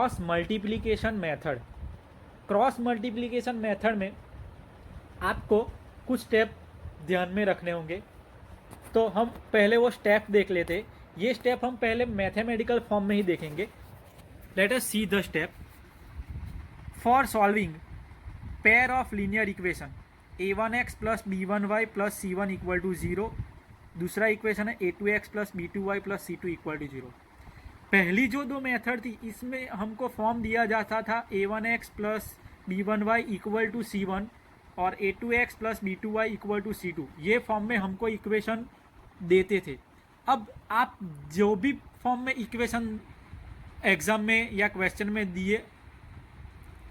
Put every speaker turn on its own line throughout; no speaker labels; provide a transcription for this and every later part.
Cross multiplication method. Cross multiplication method में आपको कुछ स्टेप ध्यान में रखने होंगे। तो हम पहले वो स्टेप देख लेते। ये स्टेप हम पहले मैथमेटिकल फॉर्म में ही देखेंगे। Let us see the step. For solving pair of linear equation a1x plus b1y plus c1 equal to 0। दूसरा इक्वेशन है a2x plus b2y plus c2 equal to 0। पहली जो दो मेथड थी इसमें हमको फॉर्म दिया जाता था a1x plus b1y equal to c1 और a2x plus b2y equal to c2। ये फॉर्म में हमको इक्वेशन देते थे। अब आप जो भी फॉर्म में इक्वेशन एग्जाम में या क्वेश्चन में दिए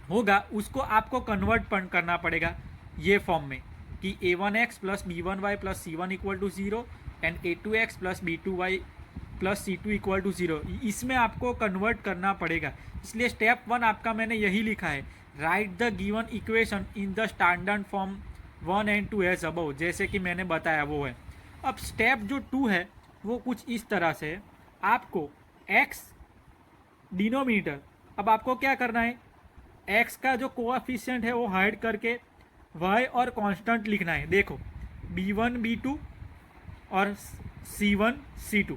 होगा उसको आपको कन्वर्ट करना पड़ेगा ये फॉर्म में कि a1x plus b1y plus c1 equal to 0 and a2x plus b2y plus c2 equal to 0। इसमें आपको कन्वर्ट करना पड़ेगा। इसलिए स्टेप 1 आपका मैंने यही लिखा है, write the given equation in the standard form 1 and 2 as above, जैसे कि मैंने बताया वो है। अब स्टेप जो 2 है वो कुछ इस तरह से है। आपको x डिनोमिनेटर, अब आपको क्या करना है, x का जो कोएफिशिएंट है वो हाइड करके y और कांस्टेंट लिखना है। देखो b1 b2 और c1 c2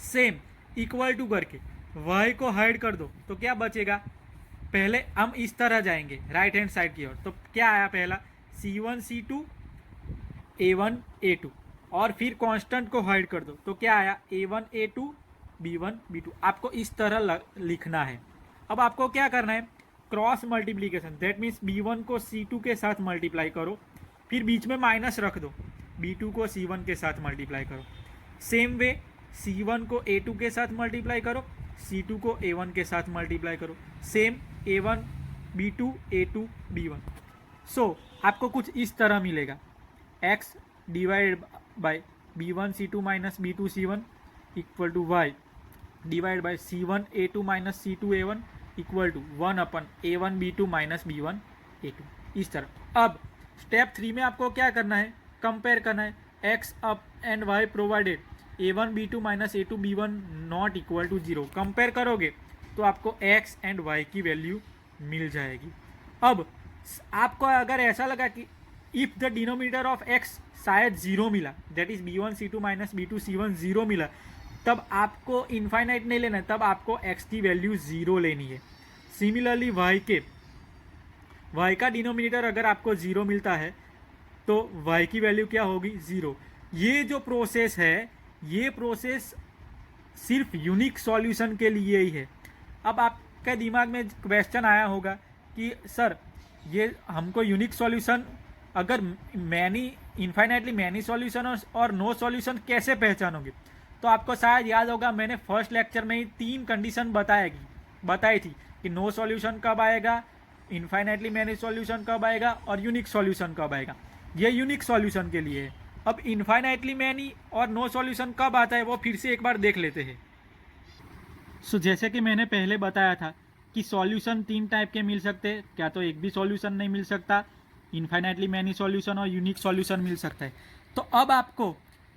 same equal to करके y को हाइड कर दो तो क्या बचेगा। पहले हम इस तरह जाएंगे राइट हैंड साइड की ओर, तो क्या आया पहला c1 c2 a1 a2 और फिर कांस्टेंट को हाइड कर दो तो क्या आया a1 a2 b1 b2। आपको इस तरह लिखना है। अब आपको क्या करना है, cross multiplication, that means b1 को c2 के साथ मल्टीप्लाई करो, फिर बीच में माइनस रख दो, b2 को c1 के साथ मल्टीप्लाई करो। सेम वे c1 को a2 के साथ मल्टीप्लाई करो, c2 को a1 के साथ मल्टीप्लाई करो। Same a1 b2 a2 b1। सो आपको कुछ इस तरह मिलेगा, x divide by b1 c2 minus b2 c1 equal to y divide by c1 a2 minus c2 a1 equal to 1 upon a1 b2 minus b1 a2। इस तरह। अब step 3 में आपको क्या करना है, कंपेयर करना है x up and y provided a1 b2 minus a2 b1 not equal to 0। Compare करोगे तो आपको x एंड y की वैल्यू मिल जाएगी। अब आपको अगर ऐसा लगा कि if the denominator of x शायद 0 मिला, that is b1 c2 minus b2 c1 0 मिला, तब आपको इनफाइनाइट नहीं लेना है, तब आपको x की वैल्यू 0 लेनी है। सिमिलरली y का डिनोमिनेटर अगर आपको 0 मिलता है तो y की वैल्यू क्या होगी 0। ये जो प्रोसेस है ये प्रोसेस सिर्फ यूनिक सॉल्यूशन के लिए ही है। अब आपके दिमाग में क्वेश्चन आया होगा कि सर ये हमको यूनिक सॉल्यूशन, अगर मैनी इनफाइनाइटली मैनी सॉल्यूशन और नो सॉल्यूशन कैसे पहचानोगे। तो आपको शायद याद होगा मैंने फर्स्ट लेक्चर में ही 3 कंडीशन बताई थी कि नो सॉल्यूशन कब आएगा, इनफाइनाइटली मैनी सॉल्यूशन कब आएगा और यूनिक सॉल्यूशन कब आएगा। ये यूनिक सॉल्यूशन के लिए है। अब इनफाइनाइटली मैनी और नो सॉल्यूशन कब आता है वो फिर से एक बार देख लेते हैं। सो जैसे कि मैंने पहले बताया था कि सॉल्यूशन 3 टाइप के मिल सकते हैं, क्या तो एक भी सॉल्यूशन नहीं मिल सकता, इनफाइनाइटली मैनी सॉल्यूशन और यूनिक सॉल्यूशन मिल सकता है। तो अब आपको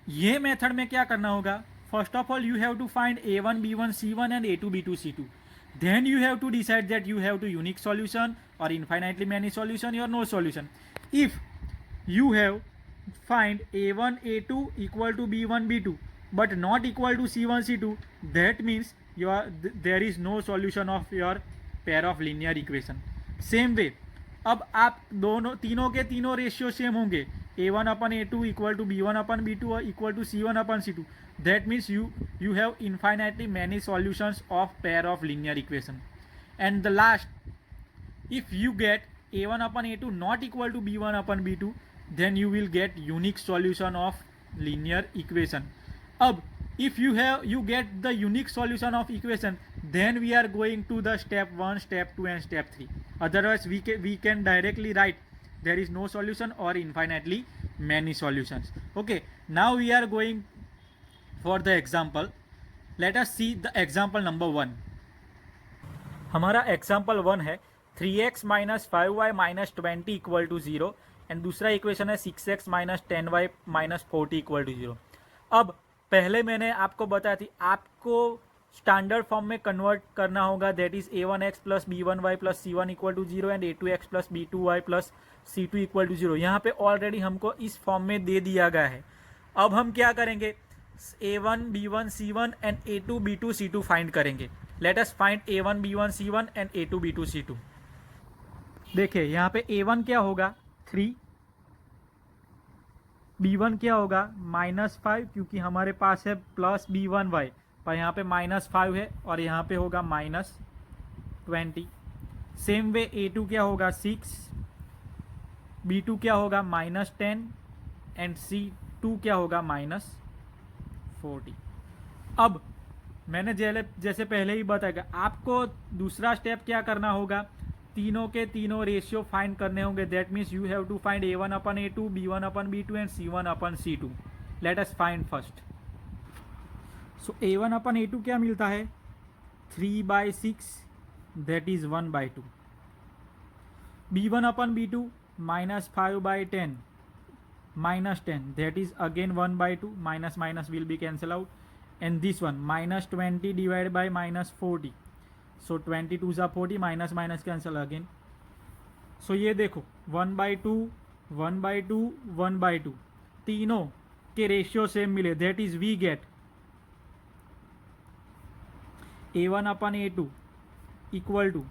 ये मेथड में क्या करना होगा, first of all you have to find a1 b1 c1 and a2 b2 c2, then you have to decide that you have to unique solution or infinitely many solution or no solution. If you have find a1 a2 equal to b1 b2 but not equal to c1 c2, that means there is no solution of your pair of linear equation. Same way अब आप तीनों के तीनों ratio same होंगे, a1 upon a2 equal to b1 upon b2 equal to c1 upon c2, that means you have infinitely many solutions of pair of linear equation. And the last, if you get a1 upon a2 not equal to b1 upon b2, then you will get unique solution of linear equation. अब if you get the unique solution of equation, then we are going to the step 1, step 2 and step 3. Otherwise we can directly write there is no solution or infinitely many solutions. Okay, now we are going for the example. Let us see the example number 1. हमारा example 1 है 3x minus 5y minus 20 equal to 0 and दूसरा equation है 6x minus 10y minus 40 equal to 0। अब पहले मैंने आपको बताया थी आपको स्टैंडर्ड फॉर्म में कन्वर्ट करना होगा, that is a1x plus b1y plus c1 equal to 0 and a2x plus b2y plus c2 equal to 0। यहाँ पे ऑलरेडी हमको इस फॉर्म में दे दिया गया है। अब हम क्या करेंगे, a1 b1 c1 and a2 b2 c2 find करेंगे। Let us find a1 b1 c1 and a2 b2 c2। देखिए यहाँ पे a1 क्या होगा 3, b1 क्या होगा -5 क्योंकि हमारे पास है प्लस b1y, पर यहाँ पे -5 है और यहाँ पे होगा -20। सेम वे a2 क्या होगा 6, b2 क्या होगा -10 एंड c2 क्या होगा -40। अब मैंने जैसे पहले ही बताया, आपको दूसरा स्टेप क्या करना होगा, तीनों के तीनों रेशियो फाइंड करने होंगे। That means you have to find a1 upon a2, b1 upon b2 and c1 upon c2। Let us find first. So a1 upon a2 क्या मिलता है 3/6, that is 1/2। b1 upon b2 -5/10 -10, that is again 1/2, minus minus will be cancel out and this one -20 divide by -40, so 22 ज़ा 40, minus minus cancel again. So ये देखो 1/2 1/2 1/2 तीनों के ratio same मिले, that is we get a1 upon a2 equal to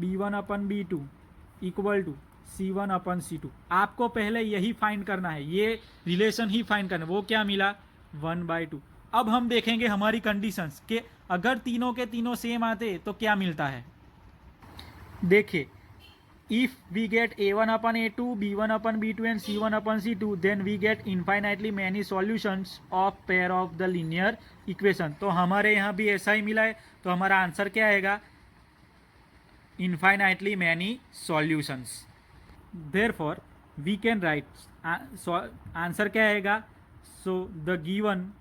b1 upon b2 equal to c1 upon c2। आपको पहले यही find करना है, ये रिलेशन ही फाइंड करना है। वो क्या मिला 1/2। अब हम देखेंगे हमारी कंडीशंस कि अगर तीनों के तीनों सेम आते तो क्या मिलता है। देखिए, if we get a1 upon a2, b1 upon b2 and c1 upon c2, then we get infinitely many solutions of pair of the linear equation. तो हमारे यहाँ भी ऐसा ही मिला है, तो हमारा आंसर क्या आएगा, infinitely many solutions. Therefore we can write, answer क्या आएगा, so the given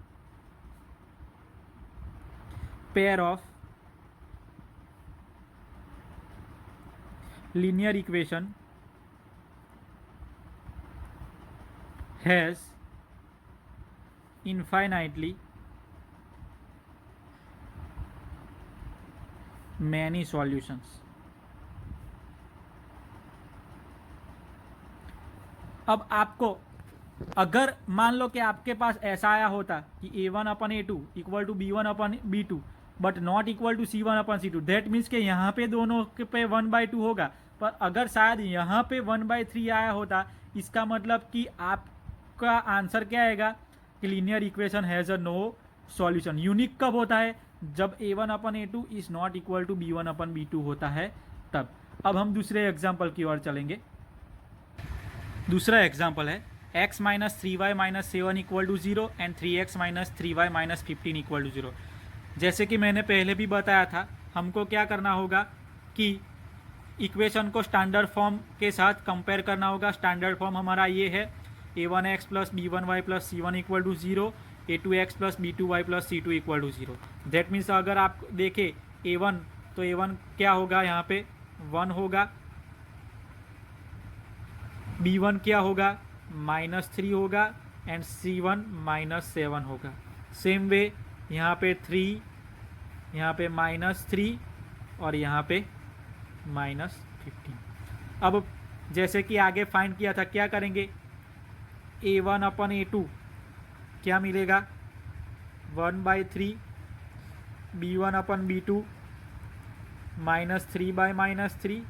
pair of linear equation has infinitely many solutions। अब आपको अगर मान लो कि आपके पास ऐसा आया होता कि a1 upon a2 equal to b1 upon b2 but not equal to c1 upon c2, that means कि यहाँ पे दोनों के पे 1/2 होगा, पर अगर शायद यहाँ पे 1/3 आया होता, इसका मतलब कि आपका आंसर क्या आएगा कि linear equation has a no solution. Unique कब होता है, जब a1 upon a2 is not equal to b1 upon b2 होता है तब। अब हम दूसरे एग्जाम्पल की ओर चलेंगे। दूसरा एग्जाम्पल है x minus 3y minus 7 equal to 0 and 3x minus 3y minus 15 equal to 0। जैसे कि मैंने पहले भी बताया था, हमको क्या करना होगा कि इक्वेशन को स्टैंडर्ड फॉर्म के साथ कंपेयर करना होगा। स्टैंडर्ड फॉर्म हमारा ये है a1x plus b1y plus c1 equal to 0, a2x plus b2y plus c2 equal to 0। That means अगर आप देखें a1 तो a1 क्या होगा, यहाँ पे 1 होगा, b1 क्या होगा -3 होगा एंड c1 -7 होगा। सेम वे यहाँ पे 3, यहाँ पे -3 और यहाँ पे -15। अब जैसे कि आगे फाइंड किया था, क्या करेंगे, a1 अपन a2 क्या मिलेगा 1/3, b1 upon b2 -3/3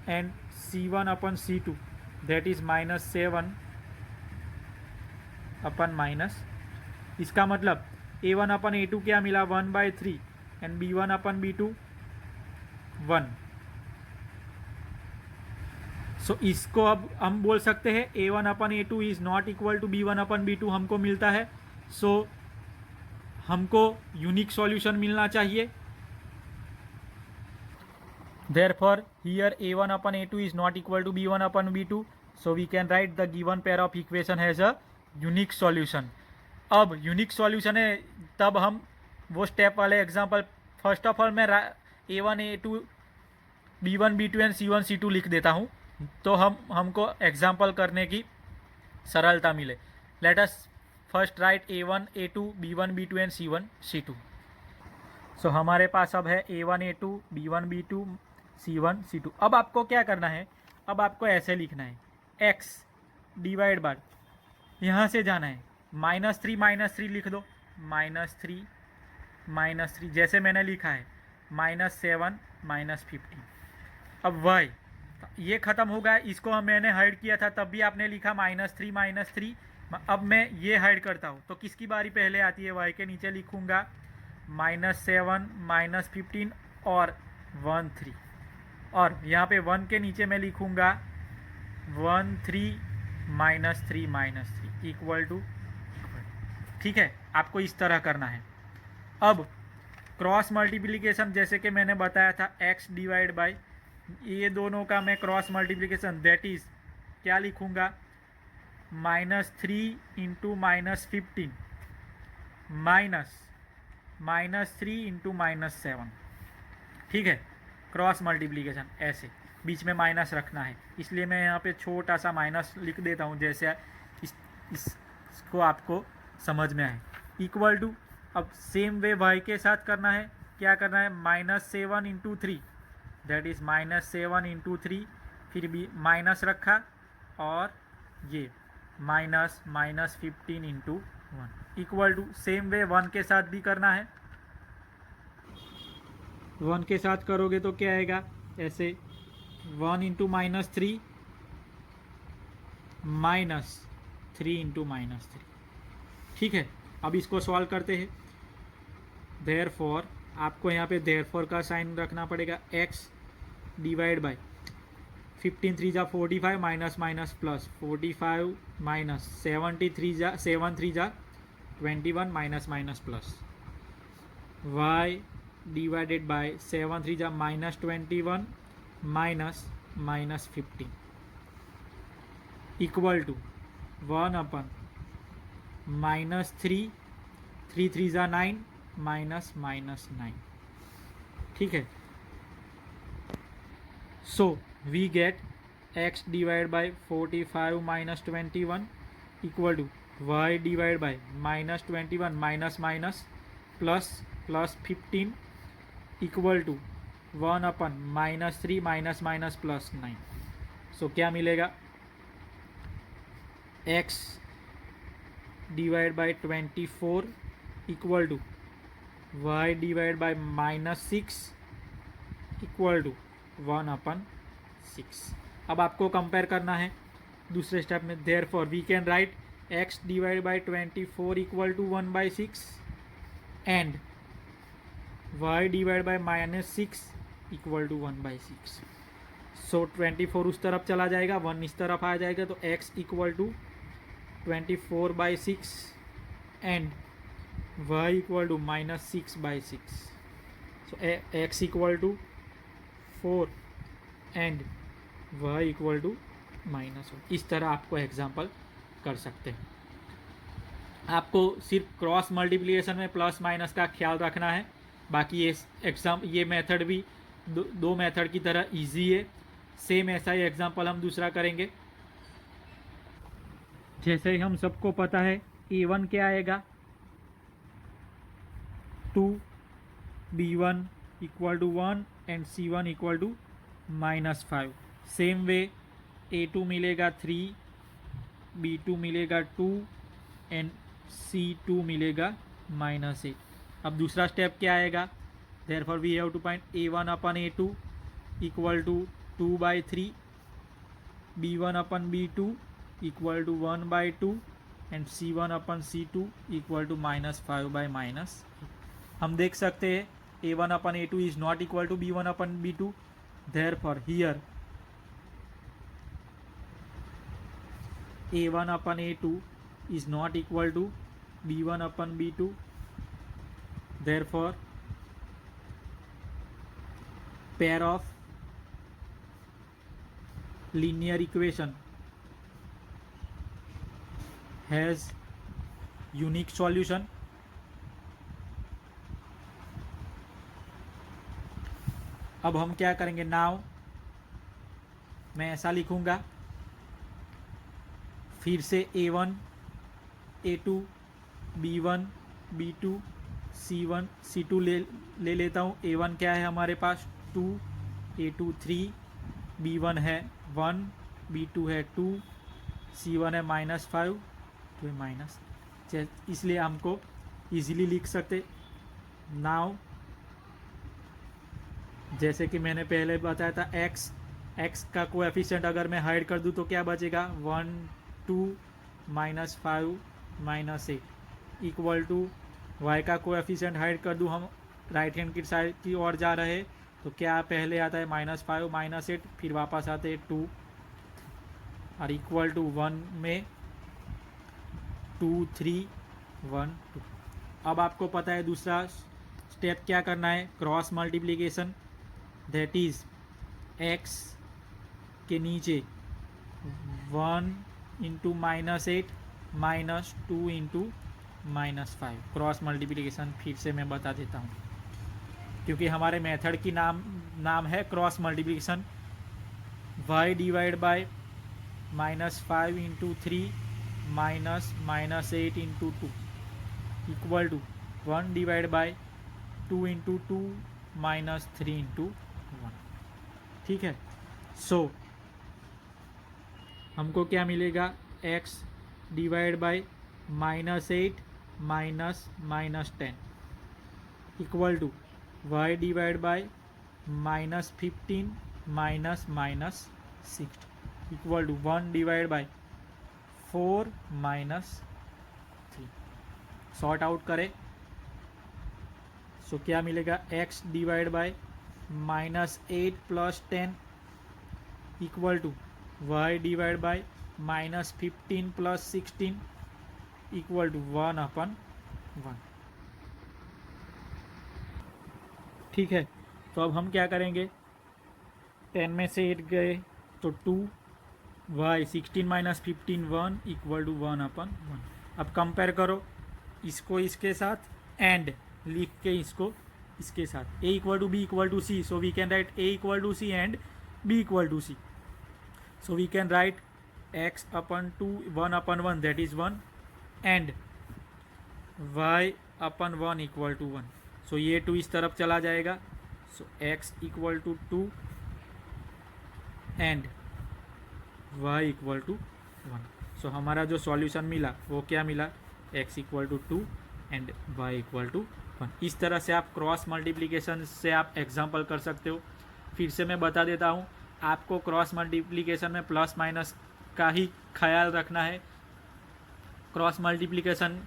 and c1 upon c2 that is -7 upon minus. इसका मतलब a1 अपन a2 क्या मिला 1/3 एंड b1 अपन b2 1। सो इसको अब हम बोल सकते हैं a1 upon a2 is not equal to b1 upon b2 हमको मिलता है। सो हमको यूनिक सॉल्यूशन मिलना चाहिए। Therefore here a1 upon a2 is not equal to b1 upon b2, so we can write the given pair of equation has a unique solution। अब unique solution है, तब हम वो स्टेप वाले example, first of all मैं a1 a2 b1 b2 and c1 c2 लिख देता हूँ, तो हमको एग्जांपल करने की सरलता मिले। Let us first right a1 a2 b1 b2 and c1 c2। सो हमारे पास अब है A1 A2 B1 B2 C1 C2। अब आपको क्या करना है, अब आपको ऐसे लिखना है x डिवाइड बाय, यहाँ से जाना है -3 लिख दो, -3 जैसे मैंने लिखा है -7 -15। अब y ये ख़त्म हो गया, इसको हम मैंने हाइड किया था तब भी आपने लिखा -3। अब मैं ये हाइड करता हूँ तो किसकी बारी पहले आती है, y के नीचे लिखूँगा -7 -15 और 1 3, और यहाँ पे 1 के नीचे मैं लिखूँगा 1 3 -3 इक्वल टू, ठीक है। आपको इस तरह करना है। अब क्रॉस मल्टीप्लिकेशन जैसे कि मैंने बताया था x डिवाइड बाय, ये दोनों का मैं क्रॉस मल्टीप्लिकेशन दैट इज़ क्या लिखूँगा -3 इंटू -15 -3 इंटू -7, ठीक है। क्रॉस मल्टीप्लिकेशन ऐसे बीच में माइनस रखना है, इसलिए मैं यहाँ पे छोटा सा माइनस लिख देता हूँ जैसे इसको आपको समझ में आए। इक्वल टू, अब सेम वे y के साथ करना है, क्या करना है -7 इंटू 3 दैट इज़ -7 इंटू 3, फिर भी माइनस रखा, और ये -15 into 1 equal to, same way 1 के साथ भी करना है। 1 के साथ करोगे तो क्या आएगा ऐसे 1 इंटू -3 -3 इंटू -3, ठीक है। अब इसको सॉल्व करते हैं। देयरफॉर आपको यहाँ पे देयरफॉर का साइन रखना पड़ेगा, x डिवाइड बाय 15 3 जा 45 माइनस माइनस प्लस 45 माइनस 73 जा 7 3 जा 21 minus minus plus y divided by 7 3 जा -21 माइनस -15 इक्वल टू 1 अपन -3 3 3 जा 9 -9, ठीक है। So we get x divide by 45 -21 equal to y divide by -21 minus minus plus 15 equal to 1 upon -3 minus minus plus 9। So क्या मिलेगा, x divide by 24 equal to y divide by -6 equal to 1 upon 6। अब आपको compare करना है दूसरे step में। Therefore we can write x divide by 24 equal to 1/6 and y divide by -6 equal to 1/6। So 24 उस तरफ चला जाएगा, 1 इस तरफ आ जाएगा, तो x equal to 24/6 and y equal to -6/6। So x equal to 4 and y equal to -1। इस तरह आपको एग्जाम्पल कर सकते हैं। आपको सिर्फ क्रॉस मल्टीप्लिकेशन में प्लस माइनस का ख्याल रखना है, बाकी ये मेथड भी दो मेथड की तरह इजी है। सेम ऐसा ही एग्जाम्पल हम दूसरा करेंगे। जैसे ही हम सबको पता है A1 क्या आएगा 2 B1 equal to 1 and C1 equal to -5। Same way A2 मिलेगा 3, B2 मिलेगा 2 एंड C2 मिलेगा -8। अब दूसरा स्टेप क्या आएगा, therefore we have to find A1 upon A2 equal to 2/3, B1 upon B2 equal to 1/2 and C1 upon C2 equal to -5/-। हम देख सकते हैं A1 upon A2 is not equal to B1 upon B2, therefore here A1 upon A2 is not equal to B1 upon B2, therefore pair of linear equation has unique solution। अब हम क्या करेंगे, now मैं ऐसा लिखूंगा, फिर से A1 A2 B1 B2 C1 C2 ले लेता हूँ। A1 क्या है हमारे पास 2, A2 3, B1 है 1, B2 है 2, C1 है -5, तो है माइनस, इसलिए हमको इजीली लिख सकते। नाउ जैसे कि मैंने पहले बताया था x का कोएफिशिएंट अगर मैं हाइड कर दूँ तो क्या बचेगा 1 2 -5 -8 इक्वल टू y का कोएफिशिएंट हाइड कर दूँ, हम राइट हैंड की साइड की ओर जा रहे हैं तो क्या पहले आता है -5 -8, फिर वापस आते हैं 2 और इक्वल टू 1 में 2 3 1 2। अब आपको पता है दूसरा स्टेप क्या करना है, cross multiplication, that is x के नीचे 1 इंटू -8 -2 इंटू -5। क्रॉस मल्टीप्लिकेशन फिर से मैं बता देता हूँ, क्योंकि हमारे मेथड की नाम है cross multiplication. y divide by -5 into 3 -8 into 2 equal to 1 divide by 2 into 2 -3 into 1। ठीक है, सो हमको क्या मिलेगा, x divide by -8 -10 equal to y divide by -15 -6 equal to 1 divide by 4 -3। Sort out करें सो क्या मिलेगा, x divide by -8 + 10 equal to y divide by -15 + 16 equal to 1/1। ठीक है, तो अब हम क्या करेंगे, 10 में से 8 गए तो 2, y 16 - 15 1 इक्वल टू 1/1। अब कंपेयर करो इसको इसके साथ एंड लिख के इसको इसके साथ, a equal to b equal to c, so we can write a equal to c and b equal to c, so we can write x/2 1/1 that is 1 and y/1 equal to 1। So ये 2 इस तरफ चला जाएगा, so x equal to 2 and y equal to 1। So हमारा जो solution मिला वो क्या मिला, x equal to 2 and y equal to 1। इस तरह से आप क्रॉस मल्टीप्लिकेशन से आप एग्जाम्पल कर सकते हो। फिर से मैं बता देता हूँ, आपको क्रॉस मल्टीप्लिकेशन में प्लस माइनस का ही ख्याल रखना है। क्रॉस मल्टीप्लिकेशन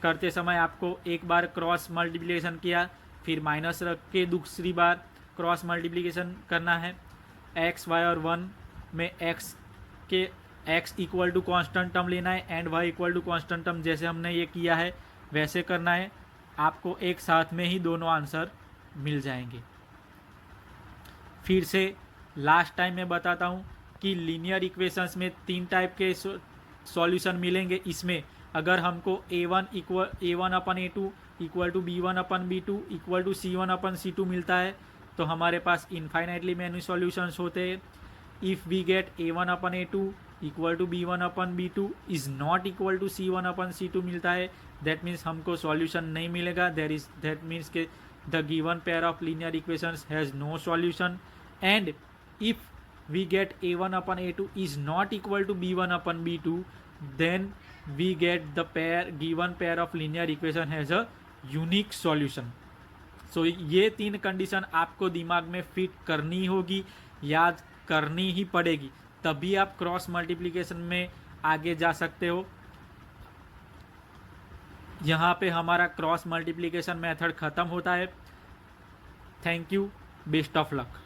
करते समय आपको एक बार क्रॉस मल्टीप्लिकेशन किया, फिर माइनस रख के दूसरी बार क्रॉस मल्टीप्लिकेशन करना है। x y और 1 में x equal to constant term लेना है and y equal to constant term, जैसे हमने ये किया है वैसे करना है। आपको एक साथ में ही दोनों आंसर मिल जाएंगे। फिर से लास्ट टाइम मैं बताता हूँ कि लीनियर इक्वेशंस में 3 टाइप के सॉल्यूशन मिलेंगे। इसमें अगर हमको a1/a2 equal to b1/b2 equal to c1/c2 मिलता है तो हमारे पास इनफाइनाइटली मैनी सॉल्यूशंस होते हैं। If we get a1/a2 equal to b1/b2 is not equal to c1/c2 मिलता है, दैट मीन्स हमको सॉल्यूशन नहीं मिलेगा। दैट मीन्स के the given pair of linear equations has no solution. And if we get a1/a2 is not equal to b1/b2, then we get the given pair of linear equation has a unique solution. So ये 3 condition आपको दिमाग में fit करनी होगी, याद करनी ही पड़ेगी, तभी आप क्रॉस मल्टीप्लिकेशन में आगे जा सकते हो। यहाँ पे हमारा क्रॉस मल्टीप्लिकेशन मेथड ख़त्म होता है। Thank you, best of luck.